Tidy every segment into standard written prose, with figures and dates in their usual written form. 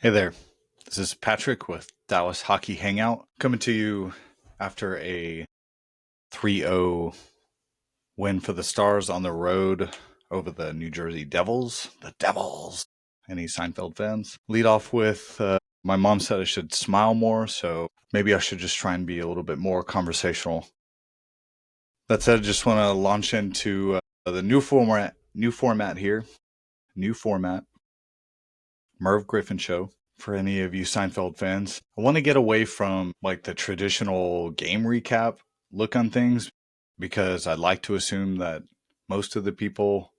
Hey there, this is Patrick with Dallas Hockey Hangout, coming to you after a 3-0 win for the Stars on the road over the New Jersey Devils. The Devils! Any Seinfeld fans? Lead off with my mom said I should smile more, so maybe I should just try and be a little bit more conversational. That said, I just want to launch into the new format here. New format. Merv Griffin Show. For any of you Seinfeld fans, I want to get away from like the traditional game recap look on things because I'd like to assume that most of the people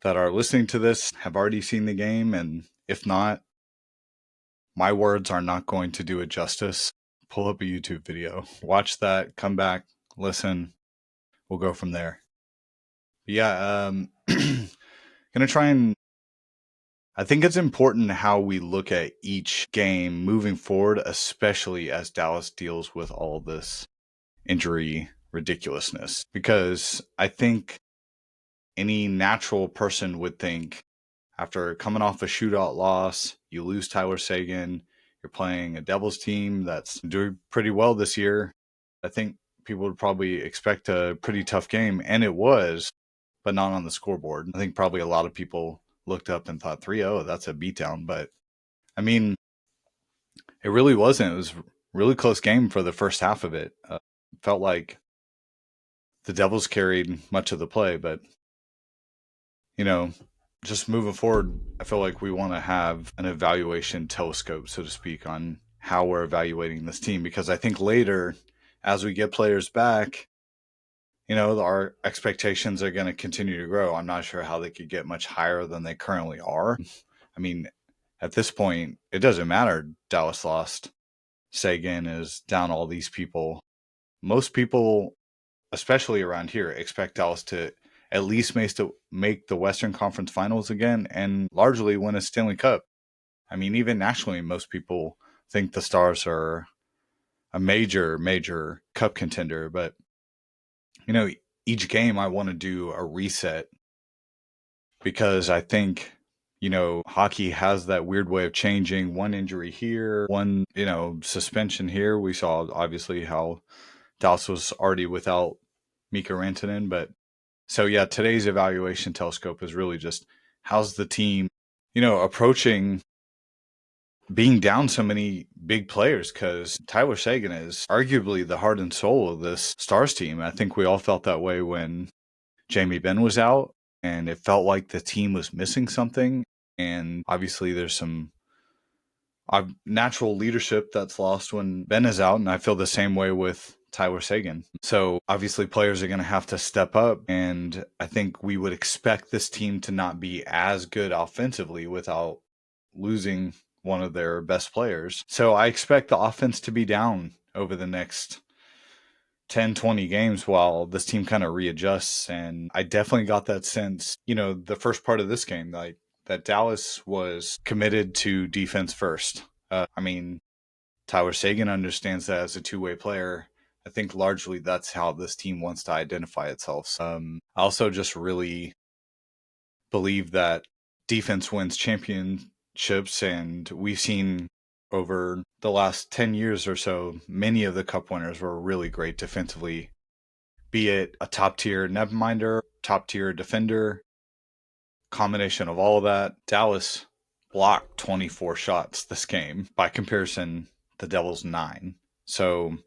that are listening to this have already seen the game, and if not, my words are not going to do it justice. Pull up a YouTube video, watch that, come back, listen. We'll go from there. Yeah, gonna try and I think it's important how we look at each game moving forward, especially as Dallas deals with all this injury ridiculousness. Because I think any natural person would think after coming off a shootout loss, you lose Tyler Seguin, you're playing a Devils team that's doing pretty well this year. I think people would probably expect a pretty tough game, and it was, but not on the scoreboard. I think probably a lot of people looked up and thought 3-0, that's a beatdown. But I mean, it really wasn't. It was a really close game for the first half of it. Felt like the Devils carried much of the play, but you know, just moving forward, I feel like we want to have an evaluation telescope, so to speak, on how we're evaluating this team, because I think later, as we get players back, our expectations are going to continue to grow. I'm not sure how they could get much higher than they currently are. I mean, at this point, it doesn't matter. Dallas lost. Seguin is down all these people. Most people, especially around here, expect Dallas to at least make the Western Conference Finals again and largely win a Stanley Cup. I mean, even nationally, most people think the Stars are a major, major cup contender. But, each game I want to do a reset because I think, hockey has that weird way of changing. One injury here, one, suspension here. We saw obviously how Dallas was already without Mika Rantanen. But so, yeah, today's evaluation telescope is really just how's the team, approaching being down so many big players, because Tyler Seguin is arguably the heart and soul of this Stars team. I think we all felt that way when Jamie Benn was out, and it felt like the team was missing something. And obviously there's some natural leadership that's lost when Ben is out, and I feel the same way with Tyler Seguin. So obviously players are going to have to step up, and I think we would expect this team to not be as good offensively without losing one of their best players. So I expect the offense to be down over the next 10, 20 games while this team kind of readjusts. And I definitely got that sense, the first part of this game, like that Dallas was committed to defense first. I mean, Tyler Seguin understands that as a two-way player. I think largely that's how this team wants to identify itself. I also just really believe that defense wins championships, and we've seen over the last 10 years or so, many of the cup winners were really great defensively, be it a top-tier netminder, top-tier defender, combination of all of that. Dallas blocked 24 shots this game. By comparison, the Devils 9. So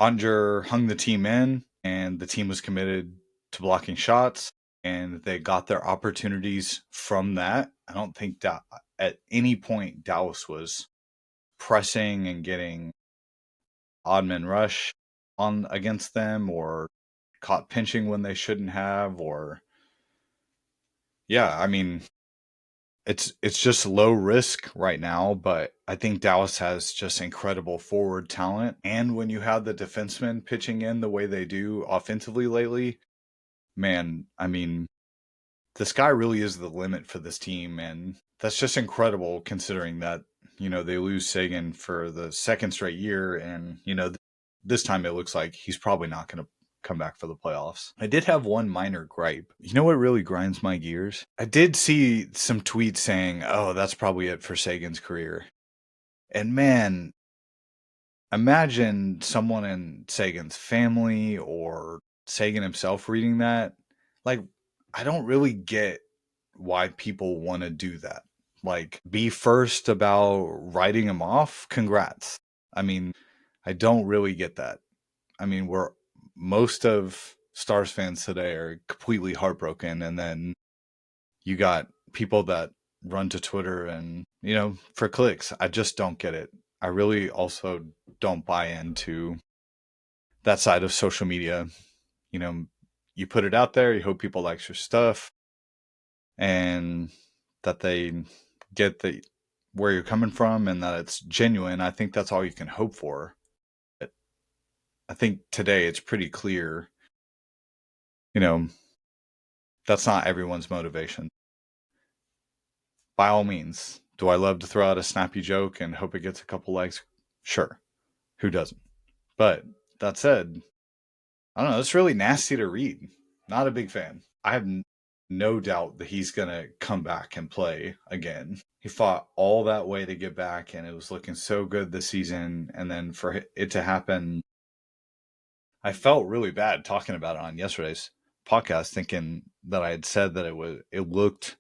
Onger hung the team in, and the team was committed to blocking shots, and they got their opportunities from that. I don't think that at any point Dallas was pressing and getting odd man rush on against them, or caught pinching when they shouldn't have, or I mean, it's just low risk right now, but I think Dallas has just incredible forward talent. And when you have the defensemen pitching in the way they do offensively lately, man, I mean, the sky really is the limit for this team. And that's just incredible considering that, they lose Seguin for the second straight year. And, this time it looks like he's probably not going to come back for the playoffs. I did have one minor gripe. You know what really grinds my gears? I did see some tweets saying, oh, that's probably it for Seguin's career. And man, imagine someone in Seguin's family or Seguin himself reading that. Like, I don't really get why people want to do that. Like, be first about writing him off. Congrats. I mean, I don't really get that. I mean, most of Stars fans today are completely heartbroken, and then you got people that run to Twitter and, for clicks. I just don't get it. I really also don't buy into that side of social media. You put it out there, you hope people like your stuff, and that they get where you're coming from and that it's genuine. I think that's all you can hope for. But I think today it's pretty clear, that's not everyone's motivation. By all means, do I love to throw out a snappy joke and hope it gets a couple likes? Sure. Who doesn't? But that said, I don't know. It's really nasty to read. Not a big fan. I have no doubt that he's going to come back and play again. He fought all that way to get back, and it was looking so good this season. And then for it to happen, I felt really bad talking about it on yesterday's podcast, thinking that I had said that it looked,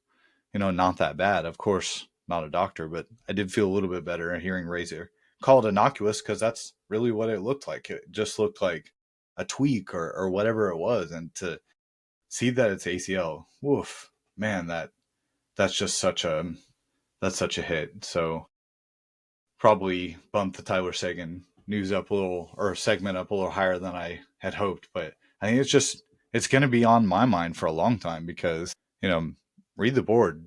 not that bad. Of course, not a doctor, but I did feel a little bit better hearing Razor call it innocuous, because that's really what it looked like. It just looked like a tweak or whatever it was. And to see that it's ACL, woof, man, that's just such a hit. So probably bumped the Tyler Seguin news up a little, or segment up a little higher than I had hoped. But I think it's going to be on my mind for a long time, because, read the board.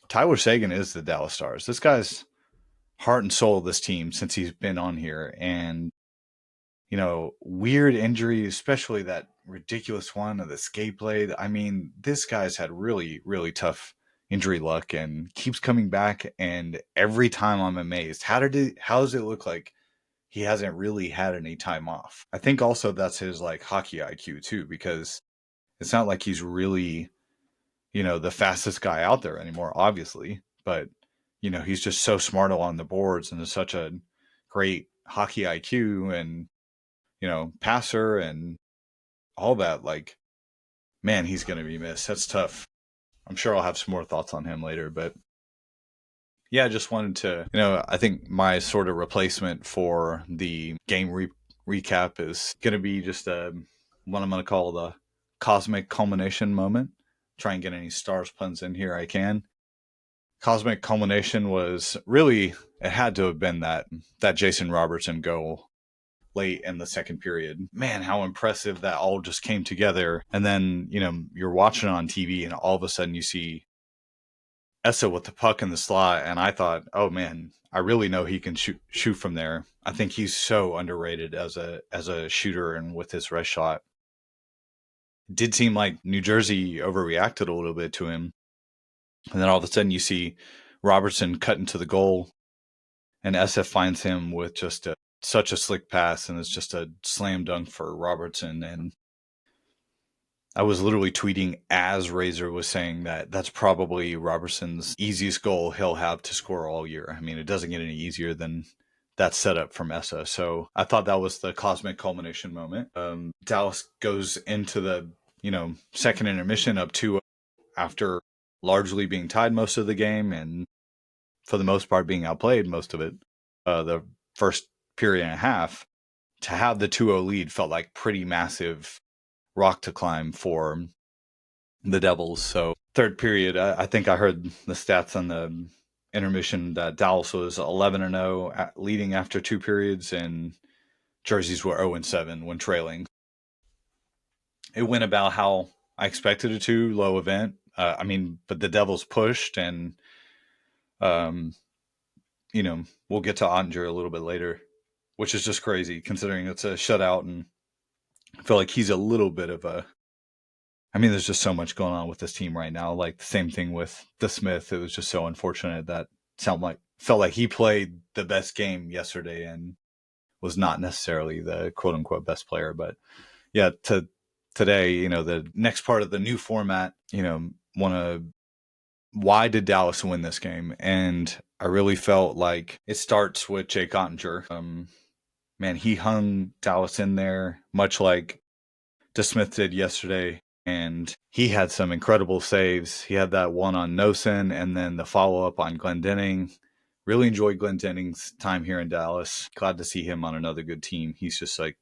Tyler Seguin is the Dallas Stars. This guy's heart and soul of this team since he's been on here. And, weird injury, especially that ridiculous one of the skate blade. I mean, this guy's had really, really tough injury luck and keeps coming back. And every time I'm amazed. How does it look like he hasn't really had any time off? I think also that's his hockey IQ too, because it's not like he's really, the fastest guy out there anymore, obviously, but he's just so smart along the boards and is such a great hockey IQ and, passer and all that. Man, he's going to be missed. That's tough. I'm sure I'll have some more thoughts on him later, but yeah, I just wanted to, I think my sort of replacement for the game recap is going to be just what I'm going to call the cosmic culmination moment. Try and get any Stars puns in here I can. Cosmic culmination was really, it had to have been that Jason Robertson goal late in the second period. Man, how impressive that all just came together. And then, you're watching it on TV and all of a sudden you see Essa with the puck in the slot. And I thought, oh man, I really know he can shoot from there. I think he's so underrated as a shooter and with his wrist shot. It did seem like New Jersey overreacted a little bit to him. And then all of a sudden you see Robertson cut into the goal, and SF finds him with just such a slick pass, and it's just a slam dunk for Robertson. And I was literally tweeting as Razor was saying that's probably Robertson's easiest goal he'll have to score all year. I mean, it doesn't get any easier than that setup from Essa. So I thought that was the cosmic culmination moment. Dallas goes into the, second intermission up 2 after largely being tied most of the game and for the most part being outplayed most of it. The first period and a half, to have the 2-0 lead felt like pretty massive rock to climb for the Devils. So third period, I think I heard the stats on the intermission that Dallas was 11-0 leading after 2 periods, and Jerseys were 0-7 when trailing. It went about how I expected it to, low event. But the Devils pushed, and we'll get to Ottinger a little bit later, which is just crazy considering it's a shutout, and I feel like he's a little bit of there's just so much going on with this team right now. Like the same thing with the Smith. It was just so unfortunate that felt like he played the best game yesterday and was not necessarily the quote unquote best player. But yeah, to today, the next part of the new format, want to why did Dallas win this game? And I really felt like it starts with Jake Ottinger. Man, he hung Dallas in there, much like DeSmith did yesterday. And he had some incredible saves. He had that one on Nosen and then the follow up on Glendening. Really enjoyed Glendening's time here in Dallas. Glad to see him on another good team. He's just like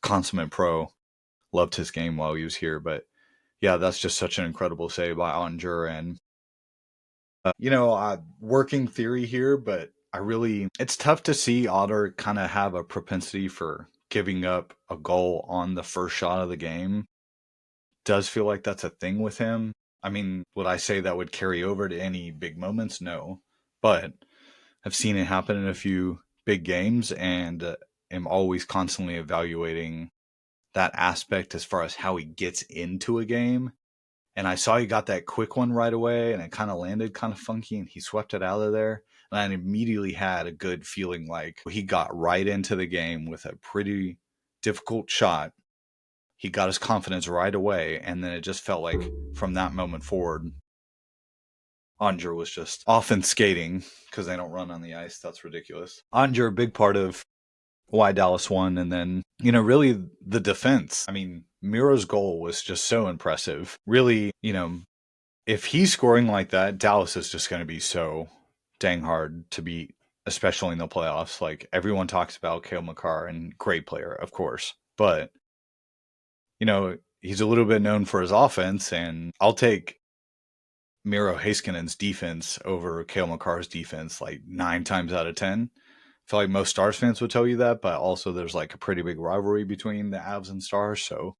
consummate pro. Loved his game while he was here. But yeah, that's just such an incredible save by Ottinger. And working theory here, but it's tough to see Otter kind of have a propensity for giving up a goal on the first shot of the game. Does feel like that's a thing with him. I mean, would I say that would carry over to any big moments? No, but I've seen it happen in a few big games and am always constantly evaluating that aspect as far as how he gets into a game. And I saw he got that quick one right away, and it kind of landed kind of funky, and he swept it out of there. And I immediately had a good feeling like he got right into the game with a pretty difficult shot. He got his confidence right away, and then it just felt like from that moment forward, Andre was just off and skating because they don't run on the ice. That's ridiculous. Andre, a big part of why Dallas won, and then, really the defense. I mean, Miro's goal was just so impressive. Really, if he's scoring like that, Dallas is just going to be so dang hard to beat, especially in the playoffs. Like everyone talks about Cale Makar, and great player, of course, but he's a little bit known for his offense, and I'll take Miro Heiskanen's defense over Cale Makar's defense like 9 times out of 10. I feel like most Stars fans would tell you that, but also there's like a pretty big rivalry between the Avs and Stars, so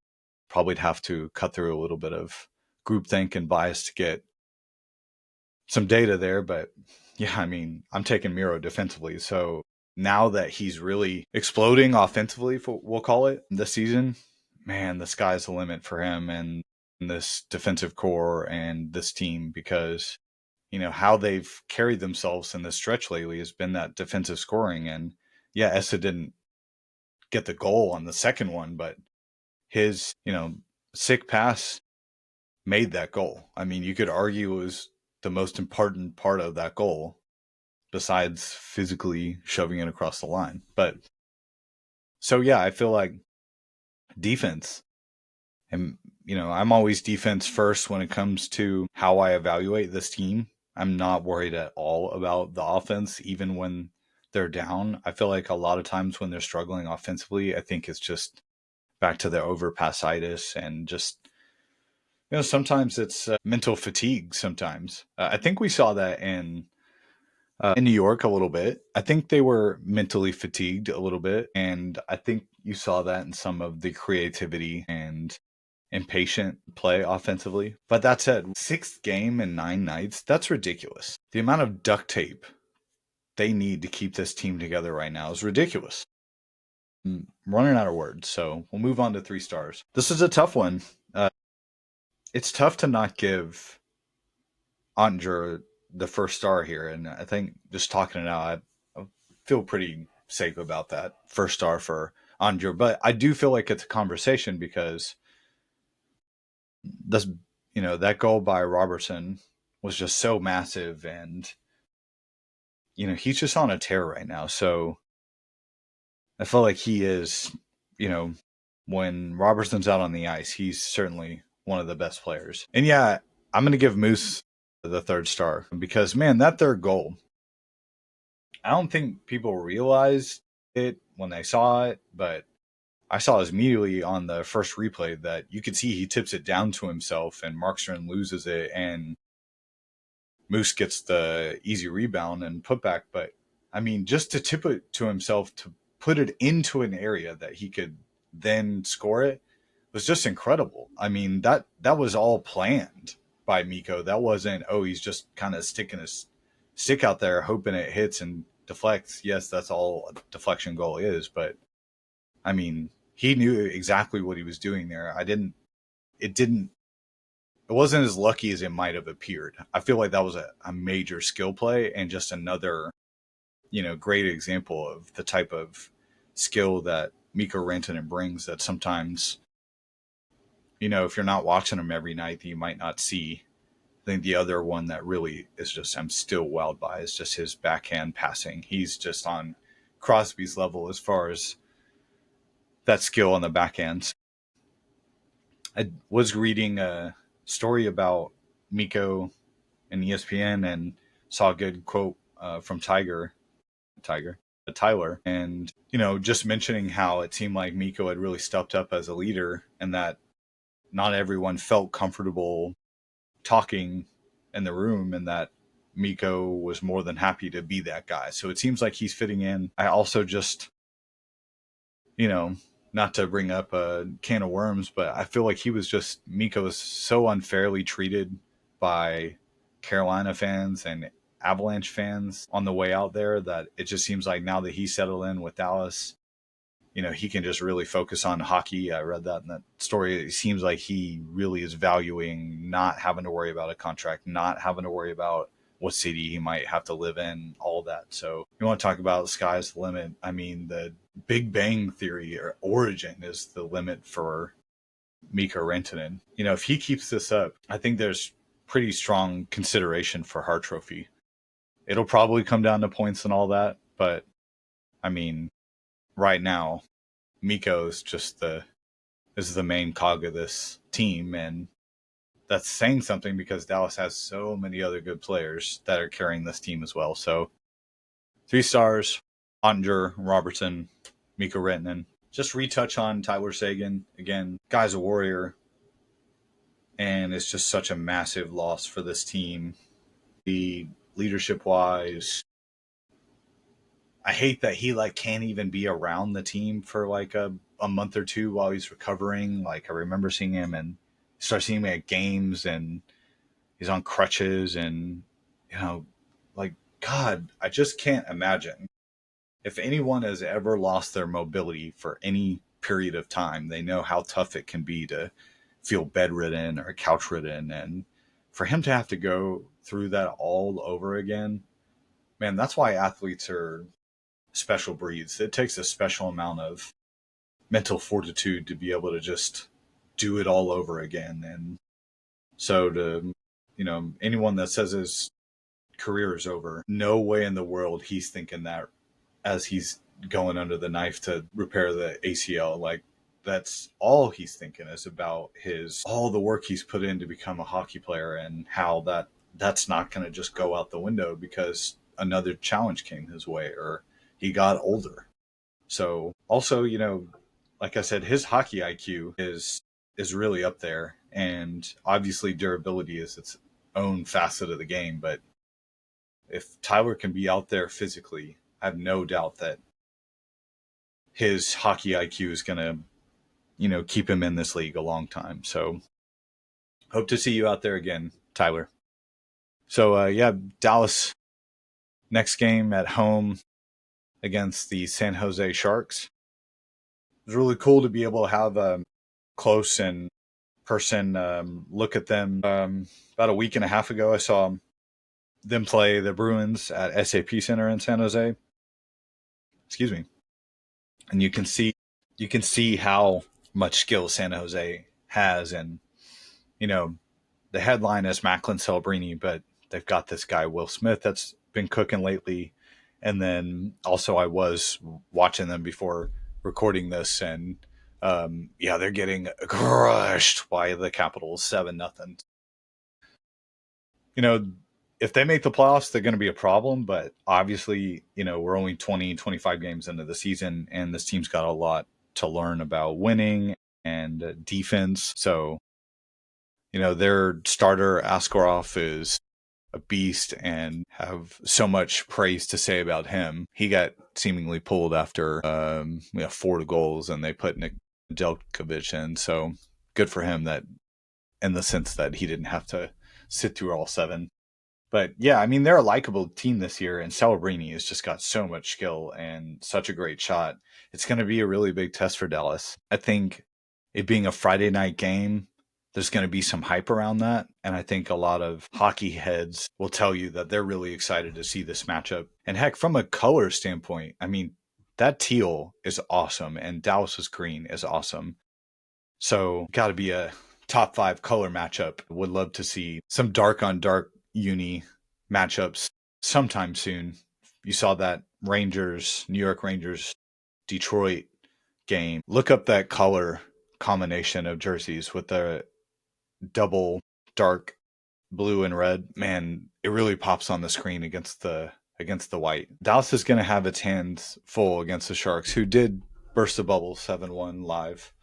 probably have to cut through a little bit of groupthink and bias to get some data there. But yeah, I mean, I'm taking Miro defensively. So now that he's really exploding offensively, we'll call it, this season, man, the sky's the limit for him and this defensive core and this team, because how they've carried themselves in this stretch lately has been that defensive scoring. And yeah, Essa didn't get the goal on the second one, but his sick pass made that goal. I mean, you could argue it was the most important part of that goal besides physically shoving it across the line. But so yeah, I feel like defense, and I'm always defense first when it comes to how I evaluate this team. I'm not worried at all about the offense, even when they're down. I feel like a lot of times when they're struggling offensively, I think it's just back to the overpassitis and just, sometimes it's mental fatigue sometimes. I think we saw that in New York a little bit. I think they were mentally fatigued a little bit. And I think you saw that in some of the creativity and impatient play offensively. But that said, 6th game in 9 nights, that's ridiculous. The amount of duct tape they need to keep this team together right now is ridiculous. I'm running out of words, so we'll move on to 3 stars. This is a tough one. It's tough to not give Ottinger the first star here, and I think just talking it out, I feel pretty safe about that first star for Ottinger. But I do feel like it's a conversation because this, that goal by Robertson was just so massive, and he's just on a tear right now. So I feel like he is, when Robertson's out on the ice, he's certainly one of the best players. And yeah, I'm going to give Moose the 3rd star because, man, that 3rd goal, I don't think people realized it when they saw it, but I saw immediately on the first replay that you could see he tips it down to himself and Markstrom loses it and Moose gets the easy rebound and putback. But I mean, just to tip it to himself, to put it into an area that he could then score it was just incredible. I mean, that was all planned by Mikko. That wasn't, he's just kind of sticking his stick out there, hoping it hits and deflects. Yes, that's all a deflection goal is. But I mean, he knew exactly what he was doing there. It wasn't as lucky as it might have appeared. I feel like that was a major skill play and just another, great example of the type of skill that Mikko Rantanen brings that sometimes if you're not watching him every night, you might not see. I think the other one that really is just I'm still wowed by is just his backhand passing. He's just on Crosby's level as far as that skill on the backhand. I was reading a story about Miko and ESPN and saw a good quote from Tiger, Tyler, and just mentioning how it seemed like Miko had really stepped up as a leader, and that not everyone felt comfortable talking in the room, and that Miko was more than happy to be that guy. So it seems like he's fitting in. I also just, you know, not to bring up a can of worms, but I feel like Miko was so unfairly treated by Carolina fans and Avalanche fans on the way out there that it just seems like now that he's settled in with Dallas, he can just really focus on hockey. I read that in that story. It seems like he really is valuing not having to worry about a contract, not having to worry about what city he might have to live in, all that. So you want to talk about the sky's the limit. I mean, the Big Bang Theory or origin is the limit for Mikko Rantanen. If he keeps this up, I think there's pretty strong consideration for Hart Trophy. It'll probably come down to points and all that, but I mean, right now, Mikko is the main cog of this team, and that's saying something because Dallas has so many other good players that are carrying this team as well. So 3 stars, Ottinger, Robertson, Mikko Rantanen. Just retouch on Tyler Seguin. Again, guy's a warrior, and it's just such a massive loss for this team. The leadership-wise, I hate that he can't even be around the team for a month or two while he's recovering. I remember seeing him and start seeing him at games, and he's on crutches, and God, I just can't imagine. If anyone has ever lost their mobility for any period of time, they know how tough it can be to feel bedridden or couch ridden, and for him to have to go through that all over again, man, that's why athletes are special breeds. It takes a special amount of mental fortitude to be able to just do it all over again. And so anyone that says his career is over, no way in the world he's thinking that as he's going under the knife to repair the ACL. That's all he's thinking is about all the work he's put in to become a hockey player, and how that's not going to just go out the window because another challenge came his way or he got older. So also, like I said, his hockey IQ is really up there, and obviously durability is its own facet of the game. But if Tyler can be out there physically, I have no doubt that his hockey IQ is going to, keep him in this league a long time. So hope to see you out there again, Tyler. So Dallas next game at home against the San Jose Sharks. It was really cool to be able to have a close and person look at them. About a week and a half ago, I saw them play the Bruins at SAP Center in San Jose. Excuse me. And you can see how much skill San Jose has, and the headline is Macklin Celebrini, but they've got this guy Will Smith that's been cooking lately. And then also I was watching them before recording this, and they're getting crushed by the Capitals 7-0. If they make the playoffs, they're going to be a problem, but obviously, we're only 20, 25 games into the season, and this team's got a lot to learn about winning and defense. So, their starter Askarov is a beast and have so much praise to say about him. He got seemingly pulled after 4 goals, and they put Nick Delkovich in. So good for him, that in the sense that he didn't have to sit through all 7. But yeah, I mean, they're a likable team this year, and Celebrini has just got so much skill and such a great shot. It's going to be a really big test for Dallas. I think it being a Friday night game, there's going to be some hype around that. And I think a lot of hockey heads will tell you that they're really excited to see this matchup. And heck, from a color standpoint, I mean, that teal is awesome, and Dallas's green is awesome. So got to be a top 5 color matchup. Would love to see some dark on dark uni matchups sometime soon. You saw that New York Rangers, Detroit game. Look up that color combination of jerseys with the double dark blue and red. Man, it really pops on the screen against the white. Dallas is going to have its hands full against the Sharks, who did burst the bubble 7-1 live.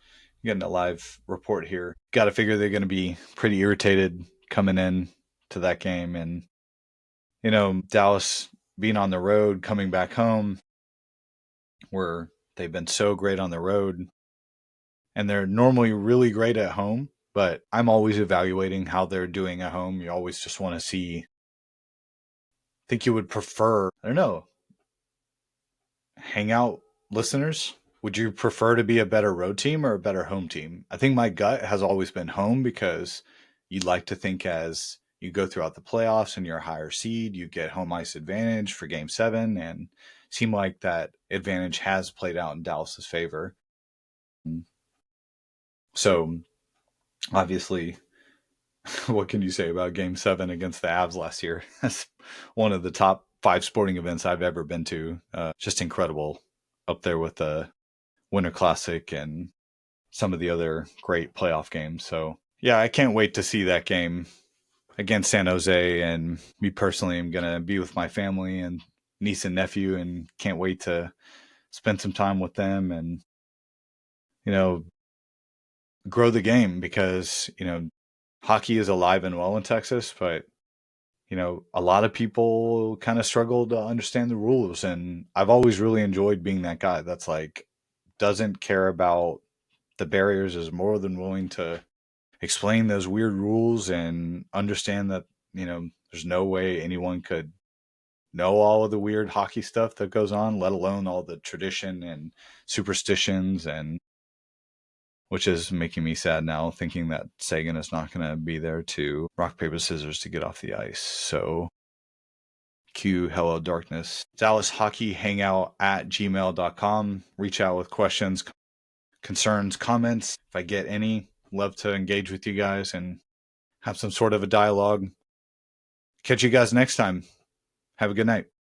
Getting a live report here. Got to figure they're going to be pretty irritated coming in to that game. And, Dallas being on the road, coming back home, where they've been so great on the road. And they're normally really great at home, but I'm always evaluating how they're doing at home. You always just want to see. I think you would prefer, I don't know, hangout listeners. Would you prefer to be a better road team or a better home team? I think my gut has always been home because you'd like to think as you go throughout the playoffs and you're a higher seed, you get home ice advantage for game 7 and seem like that advantage has played out in Dallas's favor. So obviously, what can you say about game 7 against the Avs last year? That's one of the top 5 sporting events I've ever been to. Just incredible, up there with the Winter Classic and some of the other great playoff games. So yeah, I can't wait to see that game against San Jose. And me personally, I'm going to be with my family and niece and nephew and can't wait to spend some time with them and, grow the game because, hockey is alive and well in Texas, but a lot of people kind of struggle to understand the rules. And I've always really enjoyed being that guy that's like, doesn't care about the barriers, is more than willing to explain those weird rules and understand that, there's no way anyone could know all of the weird hockey stuff that goes on, let alone all the tradition and superstitions, and which is making me sad now thinking that Seguin is not going to be there to rock, paper, scissors to get off the ice. So cue Hello Darkness. Dallas Hockey Hangout at gmail.com. Reach out with questions, concerns, comments. If I get any, love to engage with you guys and have some sort of a dialogue. Catch you guys next time. Have a good night.